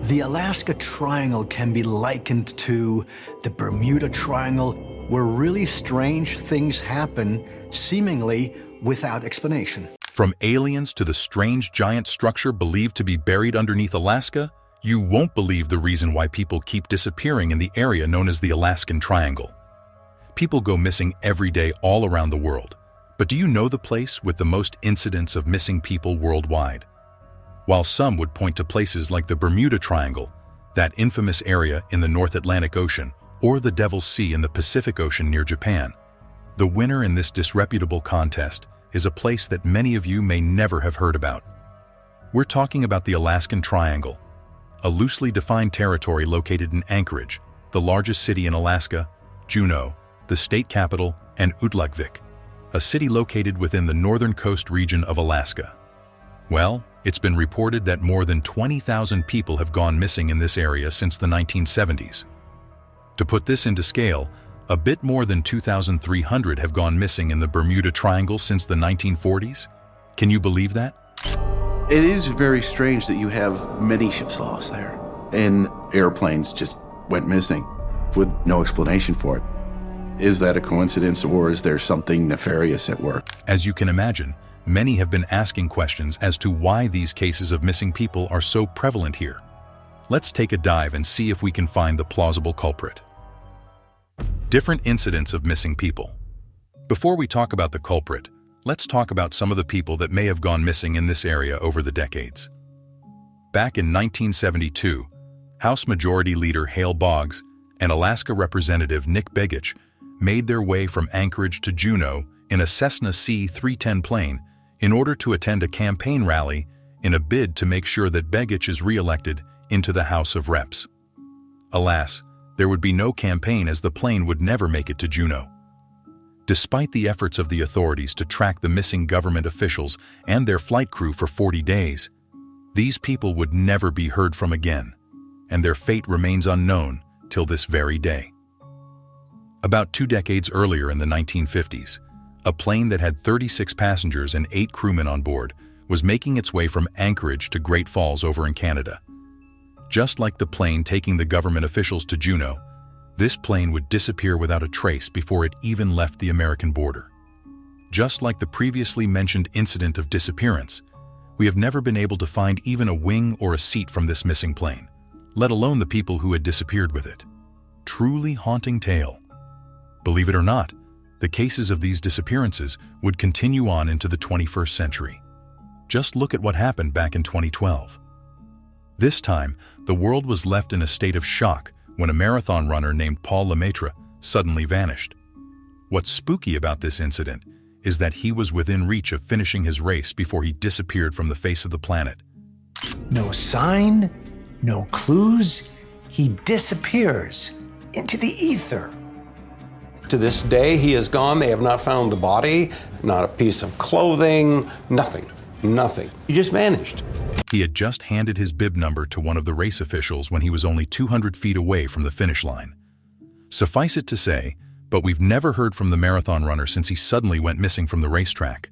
The Alaska Triangle can be likened to the Bermuda Triangle, where really strange things happen, seemingly without explanation. From aliens to the strange giant structure believed to be buried underneath Alaska, you won't believe the reason why people keep disappearing in the area known as the Alaskan Triangle. People go missing every day all around the world. But do you know the place with the most incidents of missing people worldwide? While some would point to places like the Bermuda Triangle, that infamous area in the North Atlantic Ocean, or the Devil's Sea in the Pacific Ocean near Japan, the winner in this disreputable contest is a place that many of you may never have heard about. We're talking about the Alaskan Triangle, a loosely defined territory located in Anchorage, the largest city in Alaska, Juneau, the state capital, and Utlakvik, a city located within the northern coast region of Alaska. Well, it's been reported that more than 20,000 people have gone missing in this area since the 1970s. To put this into scale, a bit more than 2,300 have gone missing in the Bermuda Triangle since the 1940s. Can you believe that? It is very strange that you have many ships lost there, and airplanes just went missing with no explanation for it. Is that a coincidence, or is there something nefarious at work? As you can imagine, many have been asking questions as to why these cases of missing people are so prevalent here. Let's take a dive and see if we can find the plausible culprit. Different incidents of missing people. Before we talk about the culprit, let's talk about some of the people that may have gone missing in this area over the decades. Back in 1972, House Majority Leader Hale Boggs and Alaska Representative Nick Begich made their way from Anchorage to Juneau in a Cessna C-310 plane in order to attend a campaign rally in a bid to make sure that Begich is re-elected into the House of Reps. Alas, there would be no campaign as the plane would never make it to Juneau. Despite the efforts of the authorities to track the missing government officials and their flight crew for 40 days, these people would never be heard from again, and their fate remains unknown till this very day. About 2 decades earlier in the 1950s, a plane that had 36 passengers and 8 crewmen on board was making its way from Anchorage to Great Falls over in Canada. Just like the plane taking the government officials to Juneau, this plane would disappear without a trace before it even left the American border. Just like the previously mentioned incident of disappearance, we have never been able to find even a wing or a seat from this missing plane, let alone the people who had disappeared with it. Truly haunting tale. Believe it or not, the cases of these disappearances would continue on into the 21st century. Just look at what happened back in 2012. This time, the world was left in a state of shock when a marathon runner named Paul Lemaitre suddenly vanished. What's spooky about this incident is that he was within reach of finishing his race before he disappeared from the face of the planet. No sign, no clues. He disappears into the ether. To this day, he is gone. They have not found the body, not a piece of clothing, nothing. He just vanished. He had just handed his bib number to one of the race officials when he was only 200 feet away from the finish line. Suffice it to say, but we've never heard from the marathon runner since he suddenly went missing from the racetrack.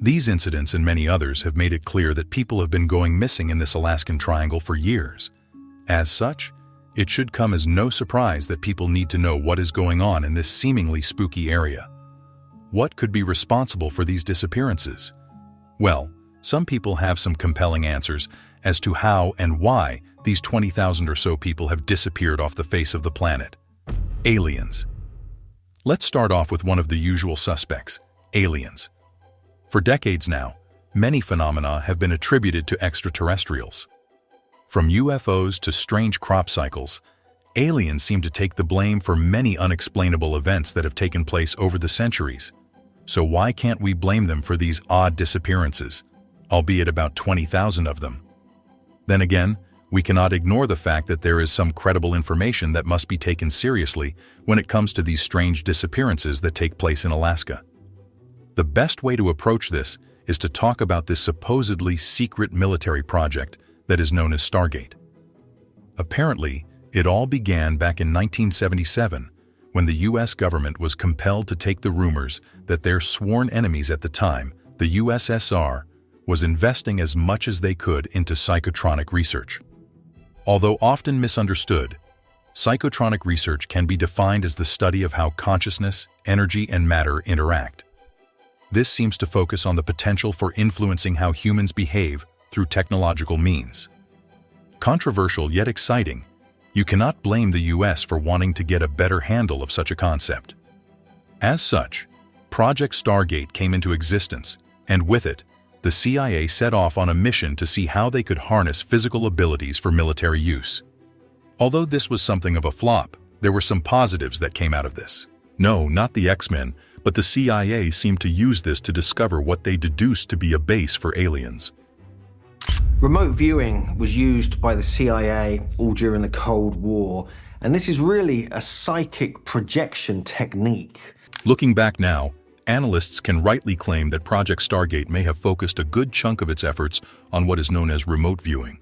These incidents and many others have made it clear that people have been going missing in this Alaskan Triangle for years. As such, it should come as no surprise that people need to know what is going on in this seemingly spooky area. What could be responsible for these disappearances? Well, some people have some compelling answers as to how and why these 20,000 or so people have disappeared off the face of the planet. Aliens. Let's start off with one of the usual suspects, aliens. For decades now, many phenomena have been attributed to extraterrestrials. From UFOs to strange crop cycles, aliens seem to take the blame for many unexplainable events that have taken place over the centuries. So why can't we blame them for these odd disappearances, albeit about 20,000 of them? Then again, we cannot ignore the fact that there is some credible information that must be taken seriously when it comes to these strange disappearances that take place in Alaska. The best way to approach this is to talk about this supposedly secret military project that is known as Stargate. Apparently, it all began back in 1977 when the US government was compelled to take the rumors that their sworn enemies at the time, the USSR, was investing as much as they could into psychotronic research. Although often misunderstood, psychotronic research can be defined as the study of how consciousness, energy, and matter interact. This seems to focus on the potential for influencing how humans behave through technological means. Controversial yet exciting, you cannot blame the US for wanting to get a better handle of such a concept. As such, Project Stargate came into existence, and with it, the CIA set off on a mission to see how they could harness physical abilities for military use. Although this was something of a flop, there were some positives that came out of this. No, not the X-Men, but the CIA seemed to use this to discover what they deduced to be a base for aliens. Remote viewing was used by the CIA all during the Cold War, and this is really a psychic projection technique. Looking back now, analysts can rightly claim that Project Stargate may have focused a good chunk of its efforts on what is known as remote viewing.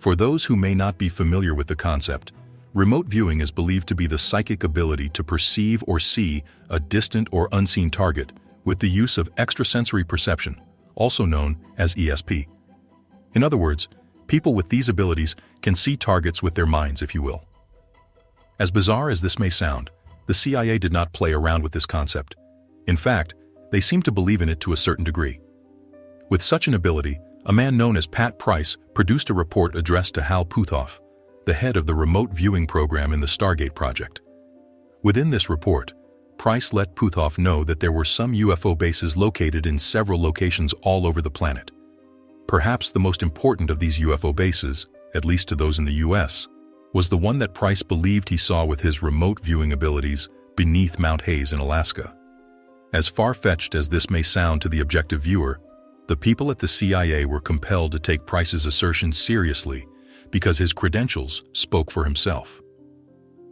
For those who may not be familiar with the concept, remote viewing is believed to be the psychic ability to perceive or see a distant or unseen target with the use of extrasensory perception, also known as ESP. In other words, people with these abilities can see targets with their minds, if you will. As bizarre as this may sound, the CIA did not play around with this concept. In fact, they seem to believe in it to a certain degree. With such an ability, a man known as Pat Price produced a report addressed to Hal Puthoff, the head of the remote viewing program in the Stargate project. Within this report, Price let Puthoff know that there were some UFO bases located in several locations all over the planet. Perhaps the most important of these UFO bases, at least to those in the US, was the one that Price believed he saw with his remote viewing abilities beneath Mount Hayes in Alaska. As far-fetched as this may sound to the objective viewer, the people at the CIA were compelled to take Price's assertions seriously because his credentials spoke for himself.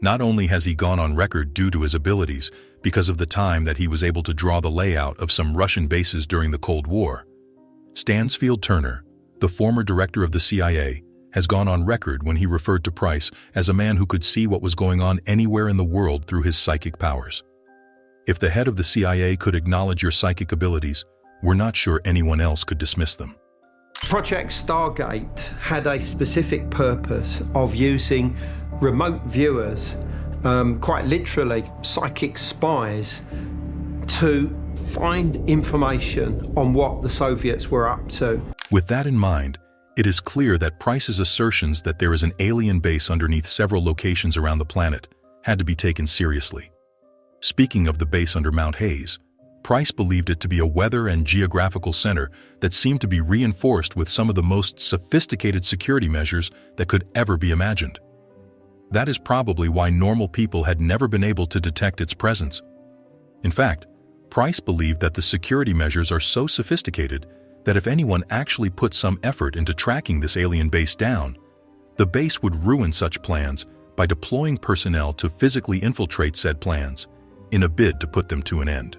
Not only has he gone on record due to his abilities because of the time that he was able to draw the layout of some Russian bases during the Cold War, Stansfield Turner, the former director of the CIA, has gone on record when he referred to Price as a man who could see what was going on anywhere in the world through his psychic powers. If the head of the CIA could acknowledge your psychic abilities, we're not sure anyone else could dismiss them. Project Stargate had a specific purpose of using remote viewers, quite literally psychic spies, to find information on what the Soviets were up to. With that in mind, it is clear that Price's assertions that there is an alien base underneath several locations around the planet had to be taken seriously. Speaking of the base under Mount Hayes, Price believed it to be a weather and geographical center that seemed to be reinforced with some of the most sophisticated security measures that could ever be imagined. That is probably why normal people had never been able to detect its presence. In fact, Price believed that the security measures are so sophisticated that if anyone actually put some effort into tracking this alien base down, the base would ruin such plans by deploying personnel to physically infiltrate said plans in a bid to put them to an end.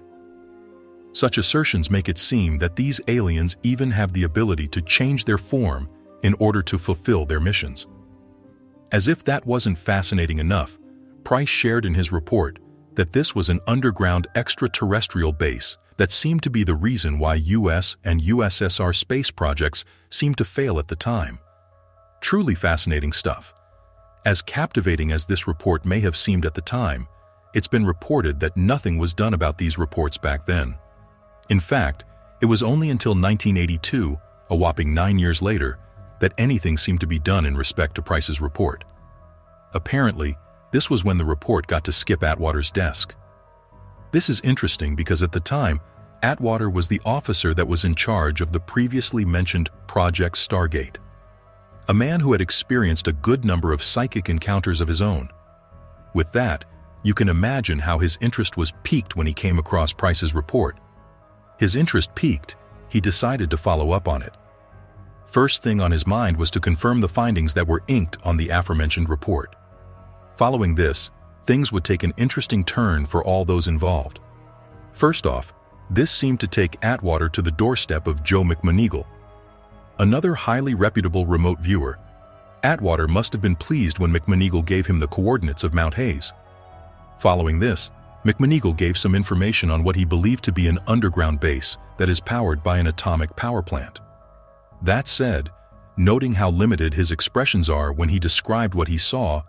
Such assertions make it seem that these aliens even have the ability to change their form in order to fulfill their missions. As if that wasn't fascinating enough, Price shared in his report that this was an underground extraterrestrial base that seemed to be the reason why US and USSR space projects seemed to fail at the time. Truly fascinating stuff. As captivating as this report may have seemed at the time, it's been reported that nothing was done about these reports back then. In fact, it was only until 1982, a whopping 9 years later, that anything seemed to be done in respect to Price's report. Apparently, this was when the report got to Skip Atwater's desk. This is interesting because at the time, Atwater was the officer that was in charge of the previously mentioned Project Stargate, a man who had experienced a good number of psychic encounters of his own. With that, you can imagine how his interest was piqued when he came across Price's report. His interest piqued, he decided to follow up on it. First thing on his mind was to confirm the findings that were inked on the aforementioned report. Following this, things would take an interesting turn for all those involved. First off, this seemed to take Atwater to the doorstep of Joe McMoneagle. Another highly reputable remote viewer, Atwater must have been pleased when McMoneagle gave him the coordinates of Mount Hayes. Following this, McMoneagle gave some information on what he believed to be an underground base that is powered by an atomic power plant. That said, Noting how limited his expressions are when he described what he saw,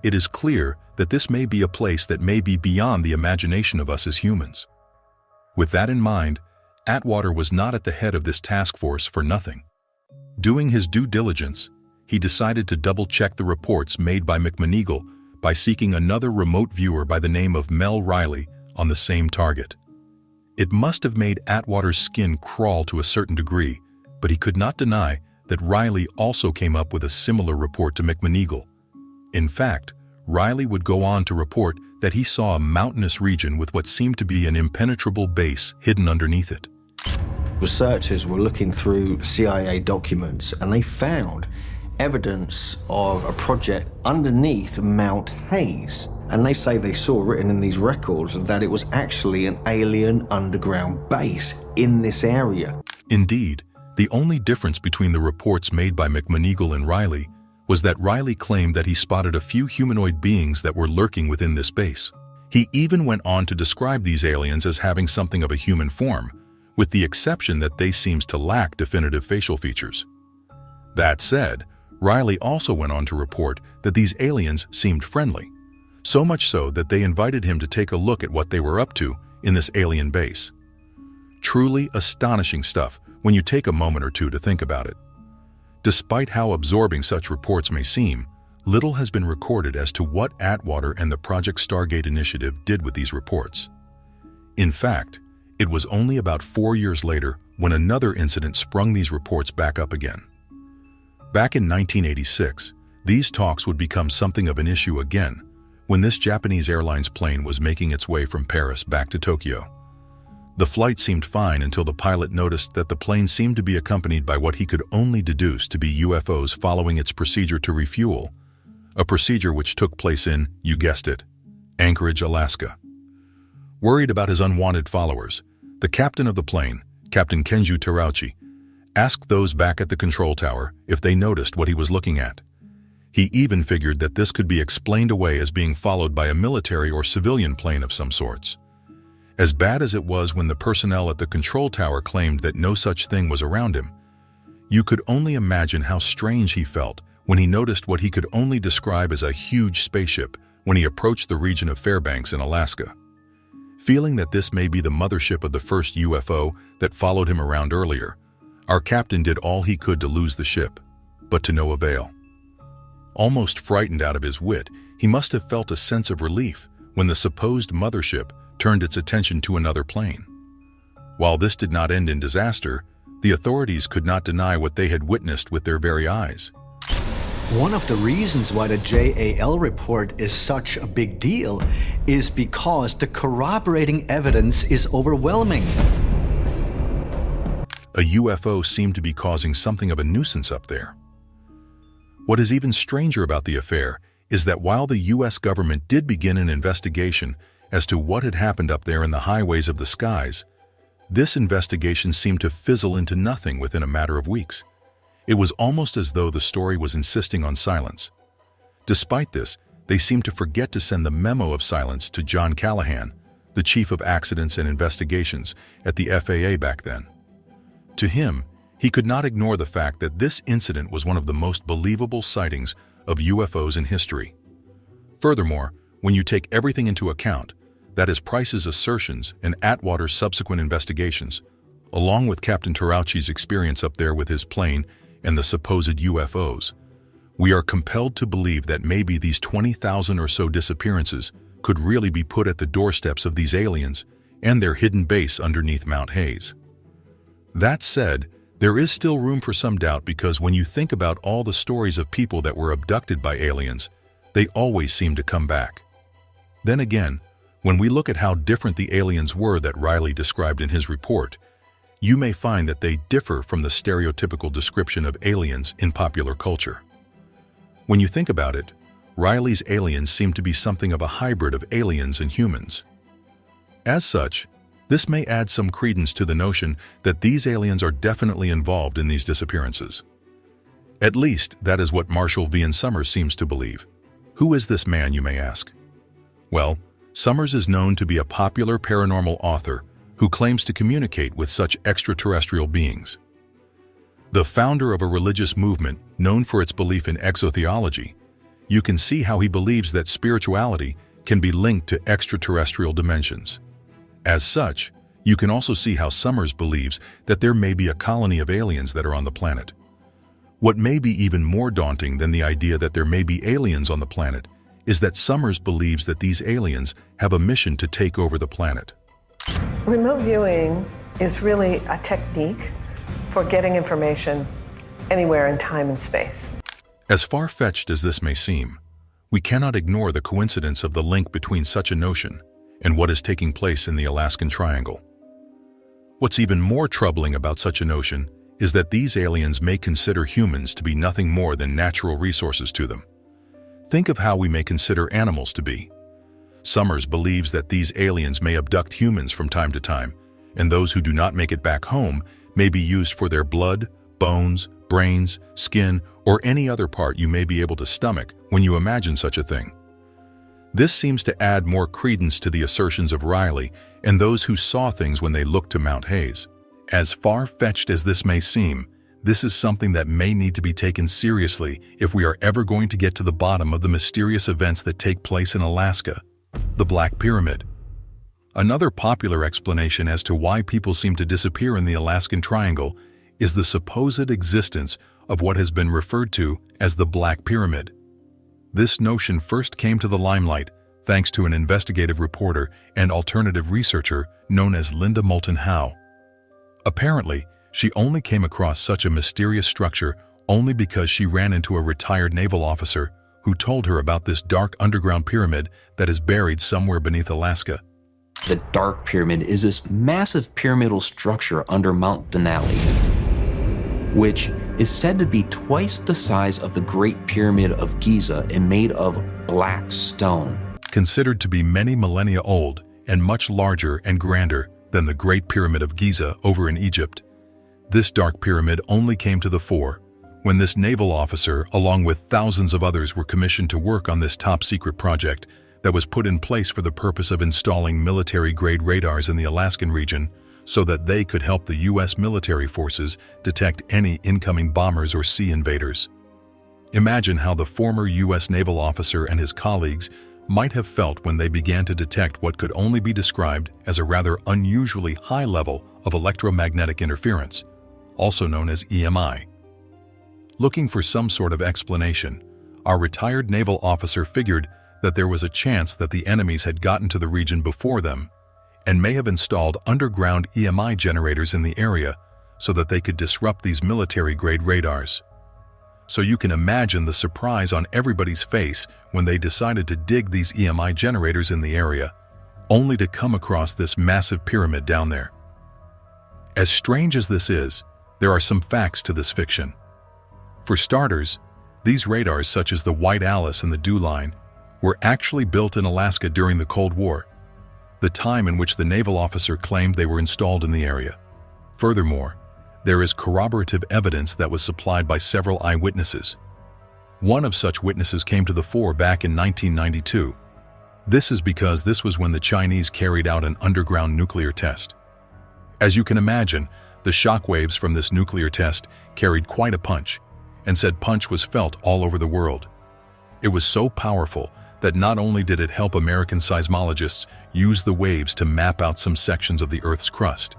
it is clear that this may be a place that may be beyond the imagination of us as humans. With that in mind, Atwater was not at the head of this task force for nothing. Doing his due diligence, he decided to double-check the reports made by McMoneagle by seeking another remote viewer by the name of Mel Riley on the same target. It must have made Atwater's skin crawl to a certain degree, but he could not deny that Riley also came up with a similar report to McMoneagle. In fact, Riley would go on to report that he saw a mountainous region with what seemed to be an impenetrable base hidden underneath it. Researchers were looking through CIA documents and they found evidence of a project underneath Mount Hayes. And they say they saw written in these records that it was actually an alien underground base in this area. Indeed, the only difference between the reports made by McMoneagle and Riley was that Riley claimed that he spotted a few humanoid beings that were lurking within this base. He even went on to describe these aliens as having something of a human form, with the exception that they seems to lack definitive facial features. That said, Riley also went on to report that these aliens seemed friendly, so much so that they invited him to take a look at what they were up to in this alien base. Truly astonishing stuff when you take a moment or two to think about it. Despite how absorbing such reports may seem, little has been recorded as to what Atwater and the Project Stargate initiative did with these reports. In fact, it was only about 4 years later when another incident sprung these reports back up again. Back in 1986, these talks would become something of an issue again when this Japanese Airlines plane was making its way from Paris back to Tokyo. The flight seemed fine until the pilot noticed that the plane seemed to be accompanied by what he could only deduce to be UFOs following its procedure to refuel, a procedure which took place in, you guessed it, Anchorage, Alaska. Worried about his unwanted followers, the captain of the plane, Captain Kenju Terauchi, asked those back at the control tower if they noticed what he was looking at. He even figured that this could be explained away as being followed by a military or civilian plane of some sorts. As bad as it was when the personnel at the control tower claimed that no such thing was around him, you could only imagine how strange he felt when he noticed what he could only describe as a huge spaceship when he approached the region of Fairbanks in Alaska. Feeling that this may be the mothership of the first UFO that followed him around earlier, our captain did all he could to lose the ship, but to no avail. Almost frightened out of his wit, he must have felt a sense of relief when the supposed mothership turned its attention to another plane. While this did not end in disaster, the authorities could not deny what they had witnessed with their very eyes. One of the reasons why the JAL report is such a big deal is because the corroborating evidence is overwhelming. A UFO seemed to be causing something of a nuisance up there. What is even stranger about the affair is that while the US government did begin an investigation as to what had happened up there in the highways of the skies, this investigation seemed to fizzle into nothing within a matter of weeks. It was almost as though the story was insisting on silence. Despite this, they seemed to forget to send the memo of silence to John Callahan, the chief of accidents and investigations at the FAA back then. To him, he could not ignore the fact that this incident was one of the most believable sightings of UFOs in history. Furthermore, when you take everything into account, that is Price's assertions and Atwater's subsequent investigations, along with Captain Terauchi's experience up there with his plane and the supposed UFOs, we are compelled to believe that maybe these 20,000 or so disappearances could really be put at the doorsteps of these aliens and their hidden base underneath Mount Hayes. That said, there is still room for some doubt because when you think about all the stories of people that were abducted by aliens, they always seem to come back. Then again, when we look at how different the aliens were that Riley described in his report, you may find that they differ from the stereotypical description of aliens in popular culture. When you think about it, Riley's aliens seem to be something of a hybrid of aliens and humans. As such, this may add some credence to the notion that these aliens are definitely involved in these disappearances. At least, that is what Marshall V. Summers seems to believe. Who is this man, you may ask? Well, Summers is known to be a popular paranormal author who claims to communicate with such extraterrestrial beings. The founder of a religious movement known for its belief in exotheology, you can see how he believes that spirituality can be linked to extraterrestrial dimensions. As such, you can also see how Summers believes that there may be a colony of aliens that are on the planet. What may be even more daunting than the idea that there may be aliens on the planet is that Summers believes that these aliens have a mission to take over the planet. Remote viewing is really a technique for getting information anywhere in time and space. As far-fetched as this may seem, we cannot ignore the coincidence of the link between such a notion and what is taking place in the Alaskan Triangle. What's even more troubling about such a notion is that these aliens may consider humans to be nothing more than natural resources to them. Think of how we may consider animals to be. Summers believes that these aliens may abduct humans from time to time, and those who do not make it back home may be used for their blood, bones, brains, skin, or any other part you may be able to stomach when you imagine such a thing. This seems to add more credence to the assertions of Riley and those who saw things when they looked to Mount Hayes. As far-fetched as this may seem, this is something that may need to be taken seriously if we are ever going to get to the bottom of the mysterious events that take place in Alaska, the Black Pyramid. Another popular explanation as to why people seem to disappear in the Alaskan Triangle is the supposed existence of what has been referred to as the Black Pyramid. This notion first came to the limelight thanks to an investigative reporter and alternative researcher known as Linda Moulton Howe. Apparently, she only came across such a mysterious structure only because she ran into a retired naval officer who told her about this dark underground pyramid that is buried somewhere beneath Alaska. The Dark Pyramid is this massive pyramidal structure under Mount Denali, which is said to be twice the size of the Great Pyramid of Giza and made of black stone. Considered to be many millennia old and much larger and grander than the Great Pyramid of Giza over in Egypt, this dark pyramid only came to the fore when this naval officer, along with thousands of others, were commissioned to work on this top-secret project that was put in place for the purpose of installing military-grade radars in the Alaskan region so that they could help the U.S. military forces detect any incoming bombers or sea invaders. Imagine how the former U.S. naval officer and his colleagues might have felt when they began to detect what could only be described as a rather unusually high level of electromagnetic interference, also known as EMI. Looking for some sort of explanation, our retired naval officer figured that there was a chance that the enemies had gotten to the region before them and may have installed underground EMI generators in the area so that they could disrupt these military-grade radars. So you can imagine the surprise on everybody's face when they decided to dig these EMI generators in the area, only to come across this massive pyramid down there. As strange as this is, there are some facts to this fiction. For starters, these radars such as the White Alice and the Dew Line were actually built in Alaska during the Cold War, the time in which the naval officer claimed they were installed in the area. Furthermore, there is corroborative evidence that was supplied by several eyewitnesses. One of such witnesses came to the fore back in 1992. This is because this was when the Chinese carried out an underground nuclear test. As you can imagine, the shockwaves from this nuclear test carried quite a punch, and said punch was felt all over the world. It was so powerful that not only did it help American seismologists use the waves to map out some sections of the Earth's crust,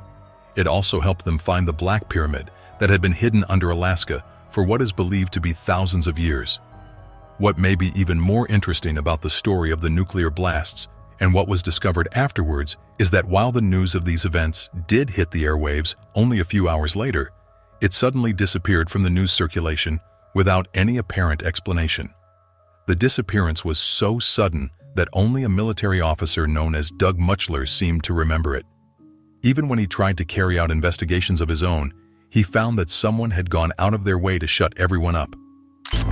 it also helped them find the Black Pyramid that had been hidden under Alaska for what is believed to be thousands of years. What may be even more interesting about the story of the nuclear blasts and what was discovered afterwards is that while the news of these events did hit the airwaves only a few hours later, it suddenly disappeared from the news circulation without any apparent explanation. The disappearance was so sudden that only a military officer known as Doug Muchler seemed to remember it. Even when he tried to carry out investigations of his own, he found that someone had gone out of their way to shut everyone up.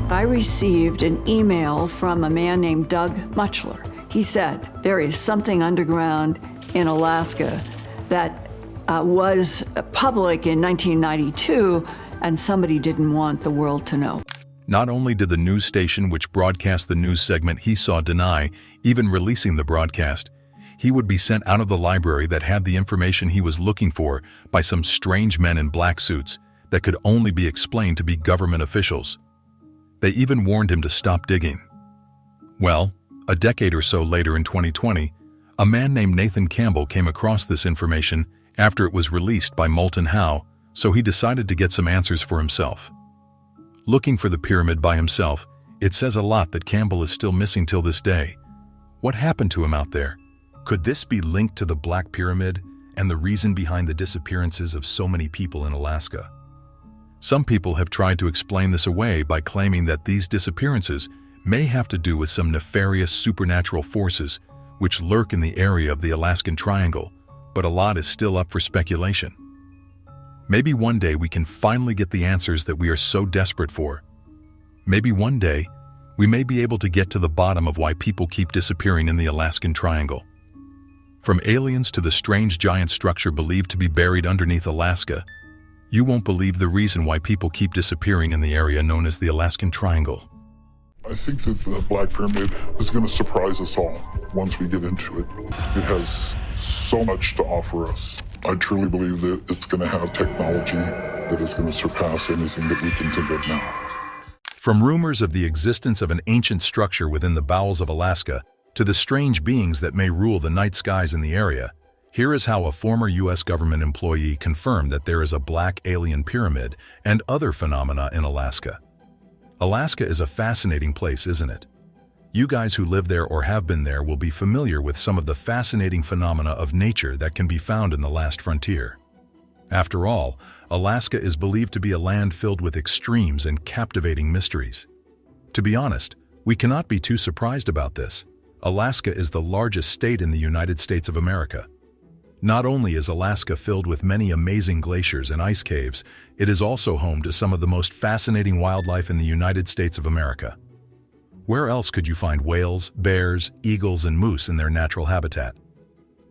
I received an email from a man named Doug Muchler. He said, there is something underground in Alaska that was public in 1992, and somebody didn't want the world to know. Not only did the news station which broadcast the news segment he saw deny even releasing the broadcast, he would be sent out of the library that had the information he was looking for by some strange men in black suits, that could only be explained to be government officials. They even warned him to stop digging. Well, a decade or so later in 2020, a man named Nathan Campbell came across this information after it was released by Moulton Howe, so he decided to get some answers for himself. Looking for the pyramid by himself, it says a lot that Campbell is still missing till this day. What happened to him out there? Could this be linked to the Black Pyramid and the reason behind the disappearances of so many people in Alaska? Some people have tried to explain this away by claiming that these disappearances may have to do with some nefarious supernatural forces which lurk in the area of the Alaskan Triangle, but a lot is still up for speculation. Maybe one day we can finally get the answers that we are so desperate for. Maybe one day we may be able to get to the bottom of why people keep disappearing in the Alaskan Triangle. From aliens to the strange giant structure believed to be buried underneath Alaska, you won't believe the reason why people keep disappearing in the area known as the Alaskan Triangle. I think that the Black Pyramid is going to surprise us all once we get into it. It has so much to offer us. I truly believe that it's going to have technology that is going to surpass anything that we can think of now. From rumors of the existence of an ancient structure within the bowels of Alaska to the strange beings that may rule the night skies in the area, here is how a former U.S. government employee confirmed that there is a black alien pyramid and other phenomena in Alaska. Alaska is a fascinating place, isn't it? You guys who live there or have been there will be familiar with some of the fascinating phenomena of nature that can be found in the last frontier. After all, Alaska is believed to be a land filled with extremes and captivating mysteries. To be honest, we cannot be too surprised about this. Alaska is the largest state in the United States of America. Not only is Alaska filled with many amazing glaciers and ice caves, it is also home to some of the most fascinating wildlife in the United States of America. Where else could you find whales, bears, eagles, and moose in their natural habitat?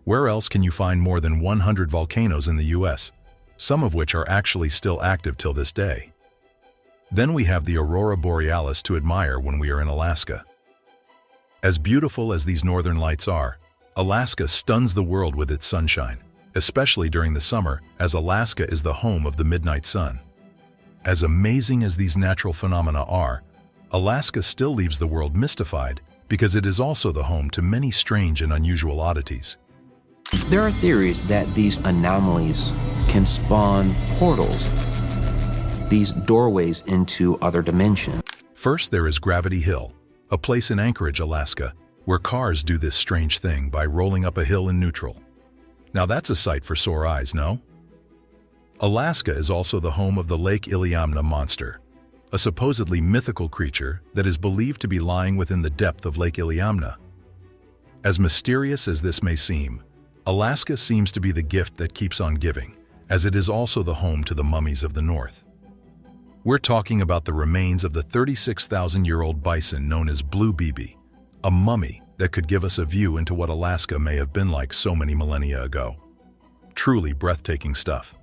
Where else can you find more than 100 volcanoes in the U.S., some of which are actually still active till this day? Then we have the aurora borealis to admire when we are in Alaska. As beautiful as these northern lights are, Alaska stuns the world with its sunshine, especially during the summer, as Alaska is the home of the midnight sun. As amazing as these natural phenomena are, Alaska still leaves the world mystified because it is also the home to many strange and unusual oddities. There are theories that these anomalies can spawn portals, these doorways into other dimensions. First, there is Gravity Hill, a place in Anchorage, Alaska, where cars do this strange thing by rolling up a hill in neutral. Now that's a sight for sore eyes, no? Alaska is also the home of the Lake Iliamna monster, a supposedly mythical creature that is believed to be lying within the depth of Lake Iliamna. As mysterious as this may seem, Alaska seems to be the gift that keeps on giving, as it is also the home to the mummies of the North. We're talking about the remains of the 36,000-year-old bison known as Blue Bibi, a mummy that could give us a view into what Alaska may have been like so many millennia ago. Truly breathtaking stuff.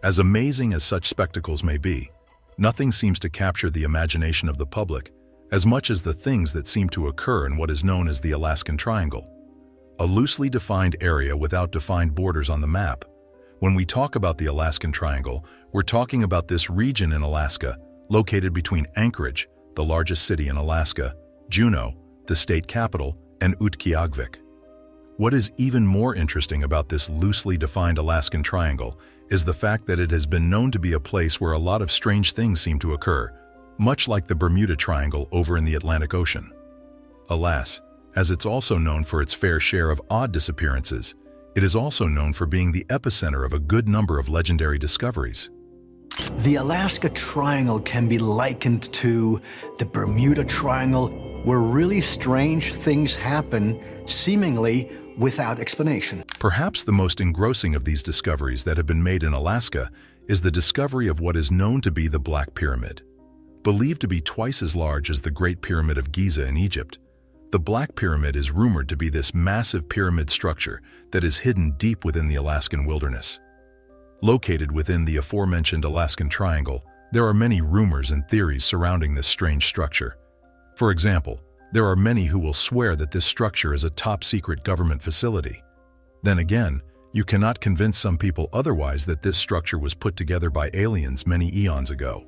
As amazing as such spectacles may be, nothing seems to capture the imagination of the public as much as the things that seem to occur in what is known as the Alaskan Triangle, a loosely defined area without defined borders on the map. When we talk about the Alaskan Triangle, we're talking about this region in Alaska, located between Anchorage, the largest city in Alaska, Juneau, the state capital, and Utqiagvik. What is even more interesting about this loosely defined Alaskan Triangle is the fact that it has been known to be a place where a lot of strange things seem to occur, much like the Bermuda Triangle over in the Atlantic Ocean. Alas, as it's also known for its fair share of odd disappearances, it is also known for being the epicenter of a good number of legendary discoveries. The Alaska Triangle can be likened to the Bermuda Triangle, where really strange things happen, seemingly without explanation. Perhaps the most engrossing of these discoveries that have been made in Alaska is the discovery of what is known to be the Black Pyramid. Believed to be twice as large as the Great Pyramid of Giza in Egypt, the Black Pyramid is rumored to be this massive pyramid structure that is hidden deep within the Alaskan wilderness. Located within the aforementioned Alaskan Triangle, there are many rumors and theories surrounding this strange structure. For example, there are many who will swear that this structure is a top-secret government facility. Then again, You cannot convince some people otherwise that this structure was put together by aliens many eons ago.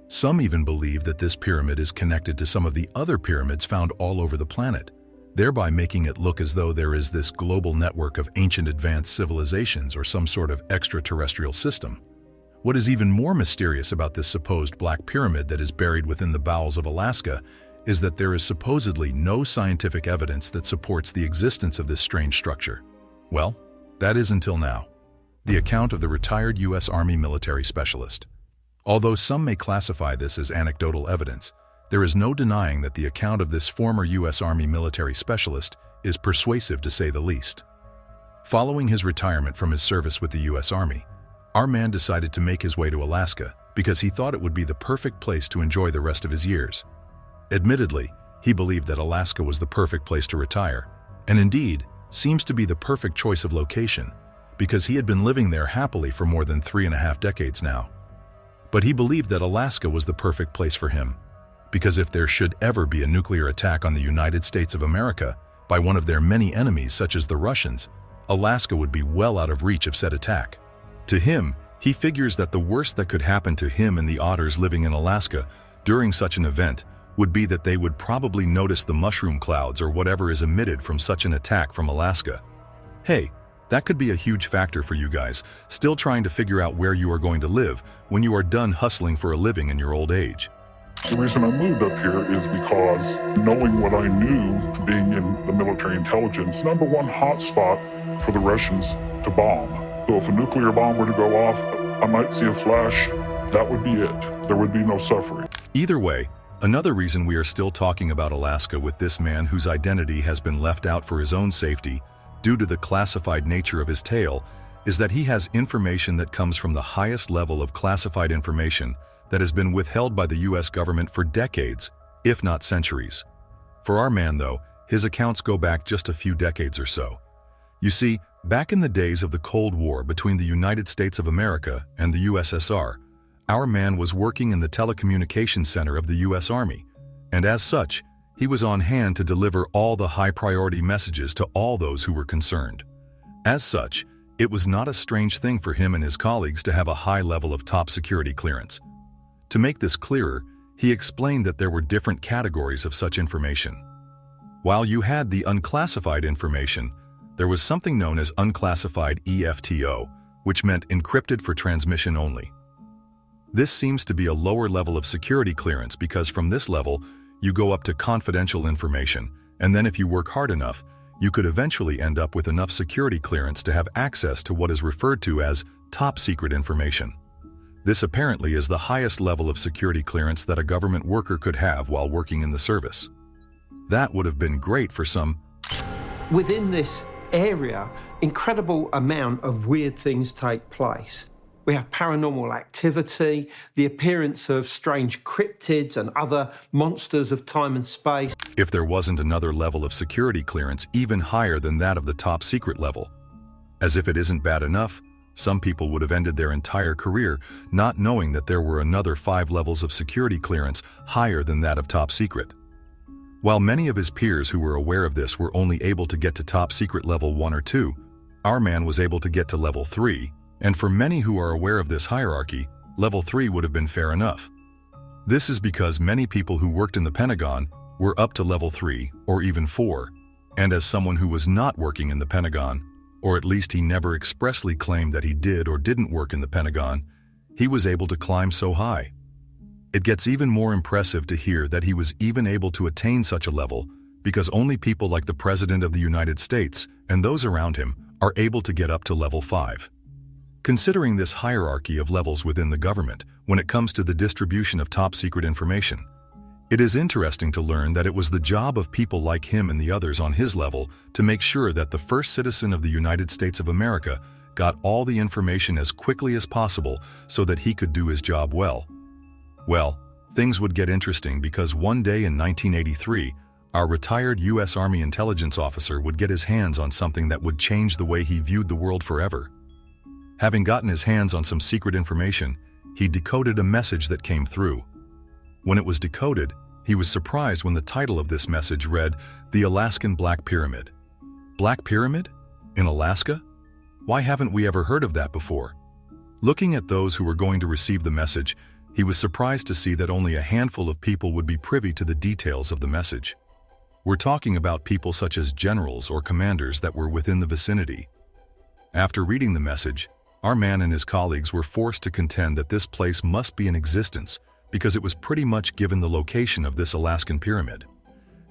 Some even believe that this pyramid is connected to some of the other pyramids found all over the planet, thereby making it look as though there is this global network of ancient advanced civilizations or some sort of extraterrestrial system. What is even more mysterious about this supposed black pyramid that is buried within the bowels of Alaska is that there is supposedly no scientific evidence that supports the existence of this strange structure. Well, that is until now. The account of the retired U.S. Army military specialist. Although some may classify this as anecdotal evidence, there is no denying that the account of this former U.S. Army military specialist is persuasive to say the least. Following his retirement from his service with the U.S. Army, our man decided to make his way to Alaska because he thought it would be the perfect place to enjoy the rest of his years. Admittedly, he believed that Alaska was the perfect place to retire, and indeed, seems to be the perfect choice of location, because he had been living there happily for more than 3.5 decades now. But he believed that Alaska was the perfect place for him, because if there should ever be a nuclear attack on the United States of America by one of their many enemies such as the Russians, Alaska would be well out of reach of said attack. To him, he figures that the worst that could happen to him and the otters living in Alaska during such an event would be that they would probably notice the mushroom clouds or whatever is emitted from such an attack from Alaska. Hey, that could be a huge factor for you guys, still trying to figure out where you are going to live when you are done hustling for a living in your old age. The reason I moved up here is because knowing what I knew, being in the military intelligence, #1 hotspot for the Russians to bomb. So if a nuclear bomb were to go off, I might see a flash. That would be it. There would be no suffering. Either way, another reason we are still talking about Alaska with this man whose identity has been left out for his own safety due to the classified nature of his tale is that he has information that comes from the highest level of classified information that has been withheld by the U.S. government for decades, if not centuries. For our man, though, his accounts go back just a few decades or so. You see, back in the days of the Cold War between the United States of America and the USSR, our man was working in the telecommunications center of the U.S. Army, and as such, he was on hand to deliver all the high-priority messages to all those who were concerned. As such, it was not a strange thing for him and his colleagues to have a high level of top security clearance. To make this clearer, he explained that there were different categories of such information. While you had the unclassified information, there was something known as unclassified EFTO, which meant encrypted for transmission only. This seems to be a lower level of security clearance because from this level, you go up to confidential information, and then if you work hard enough, you could eventually end up with enough security clearance to have access to what is referred to as top secret information. This apparently is the highest level of security clearance that a government worker could have while working in the service. That would have been great for some. Within this area, incredible amount of weird things take place. We have paranormal activity, the appearance of strange cryptids and other monsters of time and space. If there wasn't another level of security clearance even higher than that of the top secret level. As if it isn't bad enough, some people would have ended their entire career not knowing that there were another 5 levels of security clearance higher than that of top secret. While many of his peers who were aware of this were only able to get to top secret level 1 or 2, our man was able to get to level 3, and for many who are aware of this hierarchy, level 3 would have been fair enough. This is because many people who worked in the Pentagon were up to level 3 or even 4, and as someone who was not working in the Pentagon, or at least he never expressly claimed that he did or didn't work in the Pentagon, he was able to climb so high. It gets even more impressive to hear that he was even able to attain such a level because only people like the President of the United States and those around him are able to get up to level 5. Considering this hierarchy of levels within the government when it comes to the distribution of top secret information, it is interesting to learn that it was the job of people like him and the others on his level to make sure that the first citizen of the United States of America got all the information as quickly as possible so that he could do his job well. Well, things would get interesting because one day in 1983, our retired U.S. Army intelligence officer would get his hands on something that would change the way he viewed the world forever. Having gotten his hands on some secret information, he decoded a message that came through. When it was decoded, he was surprised when the title of this message read, "The Alaskan Black Pyramid." Black Pyramid? In Alaska? Why haven't we ever heard of that before? Looking at those who were going to receive the message, he was surprised to see that only a handful of people would be privy to the details of the message. We're talking about people such as generals or commanders that were within the vicinity. After reading the message, our man and his colleagues were forced to contend that this place must be in existence because it was pretty much given the location of this Alaskan pyramid.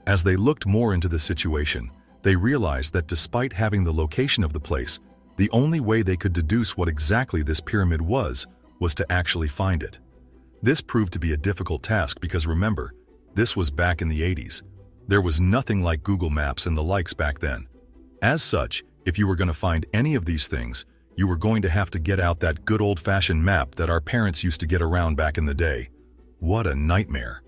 As they looked more into the situation, they realized that despite having the location of the place, the only way they could deduce what exactly this pyramid was to actually find it. This proved to be a difficult task because remember, this was back in the 80s. There was nothing like Google Maps and the likes back then. As such, if you were going to find any of these things, you were going to have to get out that good old-fashioned map that our parents used to get around back in the day. What a nightmare.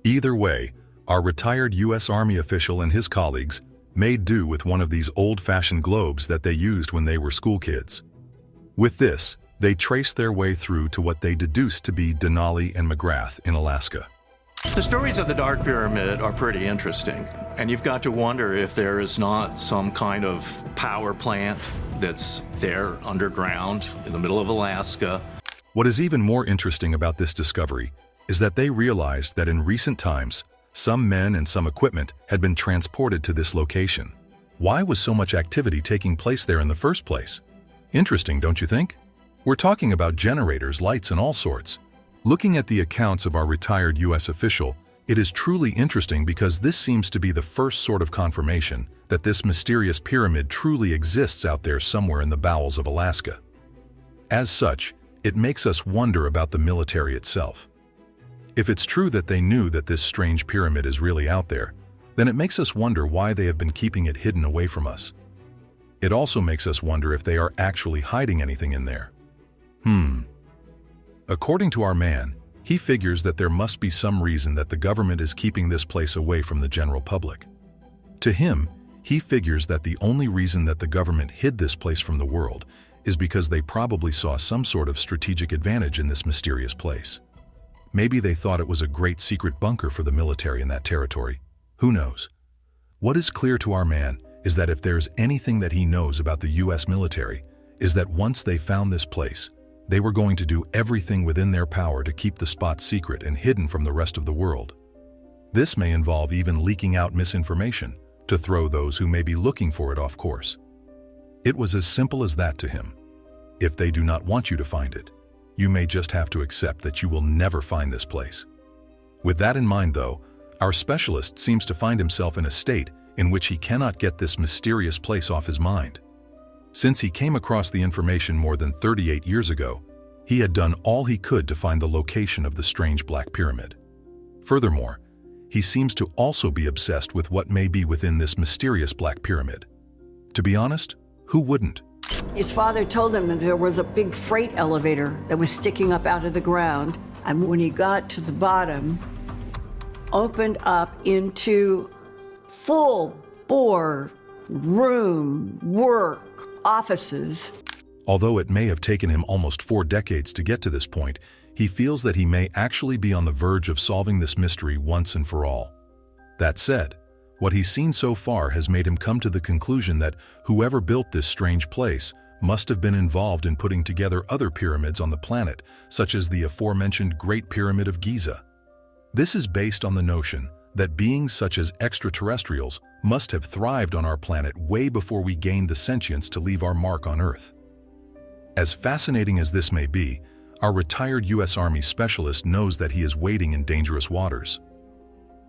Either way, our retired U.S. Army official and his colleagues made do with one of these old-fashioned globes that they used when they were school kids. With this, they traced their way through to what they deduced to be Denali and McGrath in Alaska. The stories of the Dark Pyramid are pretty interesting, and you've got to wonder if there is not some kind of power plant that's there underground in the middle of Alaska. What is even more interesting about this discovery is that they realized that in recent times, some men and some equipment had been transported to this location. Why was so much activity taking place there in the first place? Interesting, don't you think? We're talking about generators, lights, and all sorts. Looking at the accounts of our retired U.S. official, it is truly interesting because this seems to be the first sort of confirmation that this mysterious pyramid truly exists out there somewhere in the bowels of Alaska. As such, it makes us wonder about the military itself. If it's true that they knew that this strange pyramid is really out there, then it makes us wonder why they have been keeping it hidden away from us. It also makes us wonder if they are actually hiding anything in there. According to our man, he figures that there must be some reason that the government is keeping this place away from the general public. To him, he figures that the only reason that the government hid this place from the world is because they probably saw some sort of strategic advantage in this mysterious place. Maybe they thought it was a great secret bunker for the military in that territory. Who knows? What is clear to our man is that if there's anything that he knows about the U.S. military, is that once they found this place, they were going to do everything within their power to keep the spot secret and hidden from the rest of the world. This may involve even leaking out misinformation to throw those who may be looking for it off course. It was as simple as that to him. If they do not want you to find it, you may just have to accept that you will never find this place. With that in mind, though, our specialist seems to find himself in a state in which he cannot get this mysterious place off his mind. Since he came across the information more than 38 years ago, he had done all he could to find the location of the strange Black Pyramid. Furthermore, he seems to also be obsessed with what may be within this mysterious Black Pyramid. To be honest, who wouldn't? His father told him that there was a big freight elevator that was sticking up out of the ground, and when he got to the bottom, opened up into full-bore room, work, offices. Although it may have taken him almost 4 decades to get to this point, he feels that he may actually be on the verge of solving this mystery once and for all. That said, what he's seen so far has made him come to the conclusion that whoever built this strange place must have been involved in putting together other pyramids on the planet, such as the aforementioned Great Pyramid of Giza. This is based on the notion that beings such as extraterrestrials must have thrived on our planet way before we gained the sentience to leave our mark on Earth. As fascinating as this may be, our retired U.S. Army specialist knows that he is wading in dangerous waters.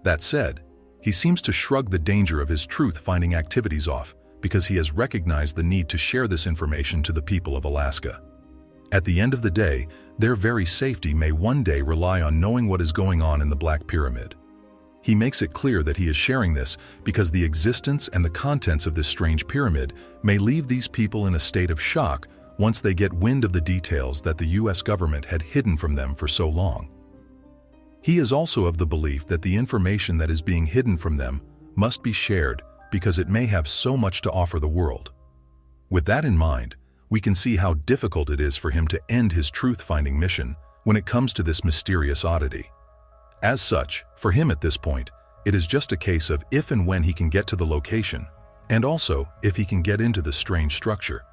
That said, he seems to shrug the danger of his truth-finding activities off because he has recognized the need to share this information to the people of Alaska. At the end of the day, their very safety may one day rely on knowing what is going on in the Black Pyramid. He makes it clear that he is sharing this because the existence and the contents of this strange pyramid may leave these people in a state of shock once they get wind of the details that the U.S. government had hidden from them for so long. He is also of the belief that the information that is being hidden from them must be shared because it may have so much to offer the world. With that in mind, we can see how difficult it is for him to end his truth-finding mission when it comes to this mysterious oddity. As such, for him at this point, it is just a case of if and when he can get to the location, and also if he can get into the strange structure.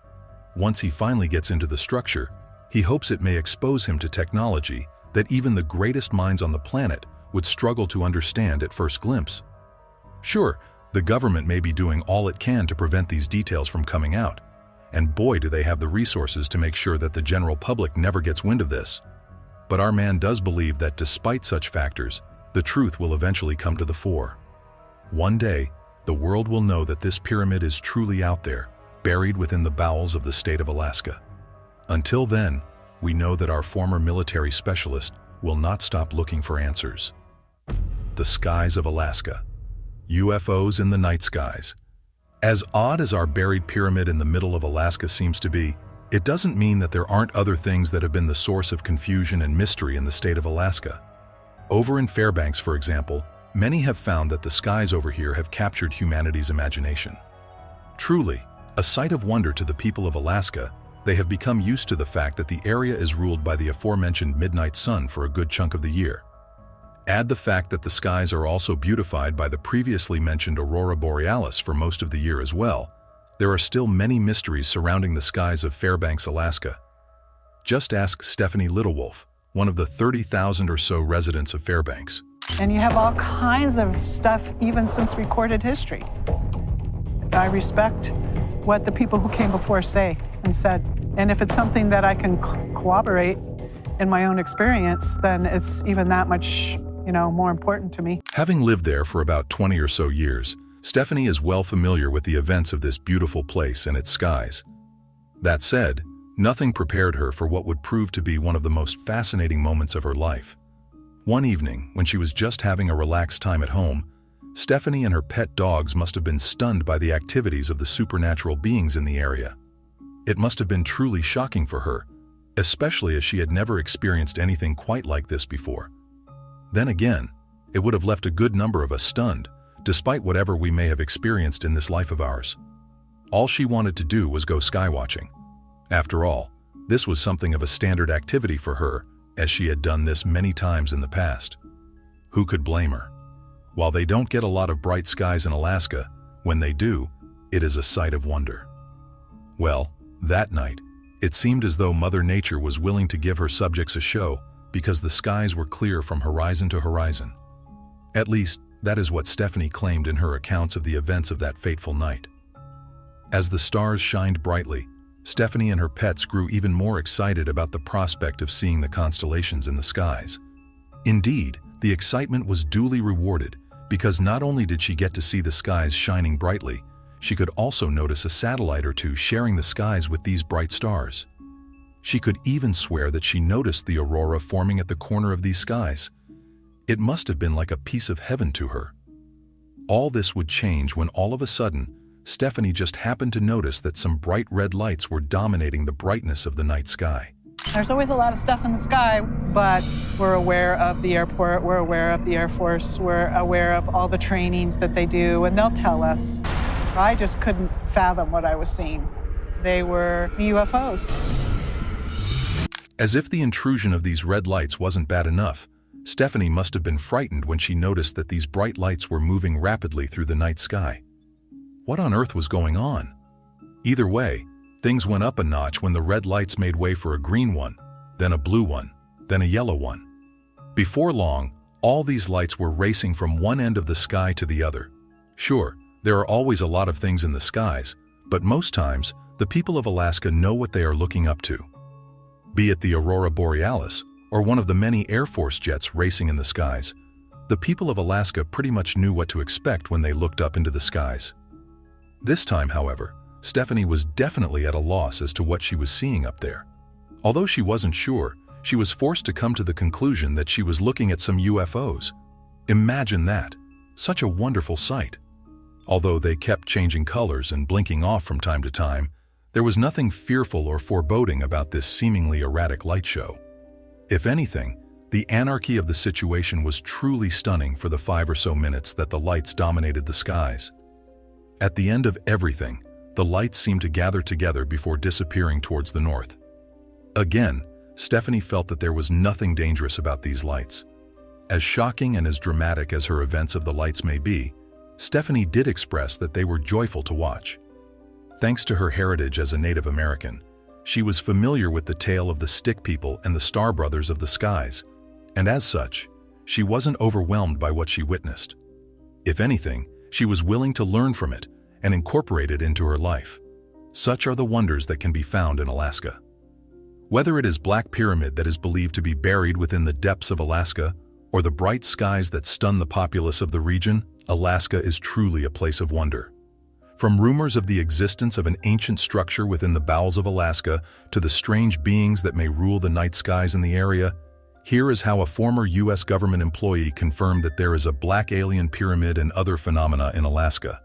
Once he finally gets into the structure, he hopes it may expose him to technology that even the greatest minds on the planet would struggle to understand at first glimpse. Sure, the government may be doing all it can to prevent these details from coming out, and boy do they have the resources to make sure that the general public never gets wind of this. But our man does believe that despite such factors, the truth will eventually come to the fore. One day, the world will know that this pyramid is truly out there, buried within the bowels of the state of Alaska. Until then, we know that our former military specialist will not stop looking for answers. The skies of Alaska. UFOs in the night skies. As odd as our buried pyramid in the middle of Alaska seems to be, it doesn't mean that there aren't other things that have been the source of confusion and mystery in the state of Alaska. Over in Fairbanks, for example, many have found that the skies over here have captured humanity's imagination. Truly, a sight of wonder to the people of Alaska, they have become used to the fact that the area is ruled by the aforementioned midnight sun for a good chunk of the year. Add the fact that the skies are also beautified by the previously mentioned aurora borealis for most of the year as well. There are still many mysteries surrounding the skies of Fairbanks, Alaska. Just ask Stephanie Littlewolf, one of the 30,000 or so residents of Fairbanks. And you have all kinds of stuff even since recorded history. I respect what the people who came before say and said. And if it's something that I can corroborate in my own experience, then it's even that much, more important to me. Having lived there for about 20 or so years, Stephanie is well familiar with the events of this beautiful place and its skies. That said, nothing prepared her for what would prove to be one of the most fascinating moments of her life. One evening, when she was just having a relaxed time at home, Stephanie and her pet dogs must have been stunned by the activities of the supernatural beings in the area. It must have been truly shocking for her, especially as she had never experienced anything quite like this before. Then again, it would have left a good number of us stunned, despite whatever we may have experienced in this life of ours. All she wanted to do was go skywatching. After all, this was something of a standard activity for her, as she had done this many times in the past. Who could blame her? While they don't get a lot of bright skies in Alaska, when they do, it is a sight of wonder. Well, that night, it seemed as though Mother Nature was willing to give her subjects a show because the skies were clear from horizon to horizon. At least, that is what Stephanie claimed in her accounts of the events of that fateful night. As the stars shined brightly, Stephanie and her pets grew even more excited about the prospect of seeing the constellations in the skies. Indeed, the excitement was duly rewarded because not only did she get to see the skies shining brightly, she could also notice a satellite or two sharing the skies with these bright stars. She could even swear that she noticed the aurora forming at the corner of these skies. It must have been like a piece of heaven to her. All this would change when all of a sudden, Stephanie just happened to notice that some bright red lights were dominating the brightness of the night sky. There's always a lot of stuff in the sky, but we're aware of the airport, we're aware of the Air Force, we're aware of all the trainings that they do, and they'll tell us. I just couldn't fathom what I was seeing. They were UFOs. As if the intrusion of these red lights wasn't bad enough, Stephanie must have been frightened when she noticed that these bright lights were moving rapidly through the night sky. What on earth was going on? Either way, things went up a notch when the red lights made way for a green one, then a blue one, then a yellow one. Before long, all these lights were racing from one end of the sky to the other. Sure, there are always a lot of things in the skies, but most times, the people of Alaska know what they are looking up to. Be it the aurora borealis or one of the many Air Force jets racing in the skies, the people of Alaska pretty much knew what to expect when they looked up into the skies. This time, however, Stephanie was definitely at a loss as to what she was seeing up there. Although she wasn't sure, she was forced to come to the conclusion that she was looking at some UFOs. Imagine that! Such a wonderful sight. Although they kept changing colors and blinking off from time to time, there was nothing fearful or foreboding about this seemingly erratic light show. If anything, the anarchy of the situation was truly stunning for the 5 or so minutes that the lights dominated the skies. At the end of everything, the lights seemed to gather together before disappearing towards the north. Again, Stephanie felt that there was nothing dangerous about these lights. As shocking and as dramatic as her events of the lights may be, Stephanie did express that they were joyful to watch. Thanks to her heritage as a Native American, she was familiar with the tale of the Stick People and the Star Brothers of the skies, and as such, she wasn't overwhelmed by what she witnessed. If anything, she was willing to learn from it and incorporate it into her life. Such are the wonders that can be found in Alaska. Whether it is Black Pyramid that is believed to be buried within the depths of Alaska, or the bright skies that stun the populace of the region, Alaska is truly a place of wonder. From rumors of the existence of an ancient structure within the bowels of Alaska to the strange beings that may rule the night skies in the area, here is how a former U.S. government employee confirmed that there is a black alien pyramid and other phenomena in Alaska.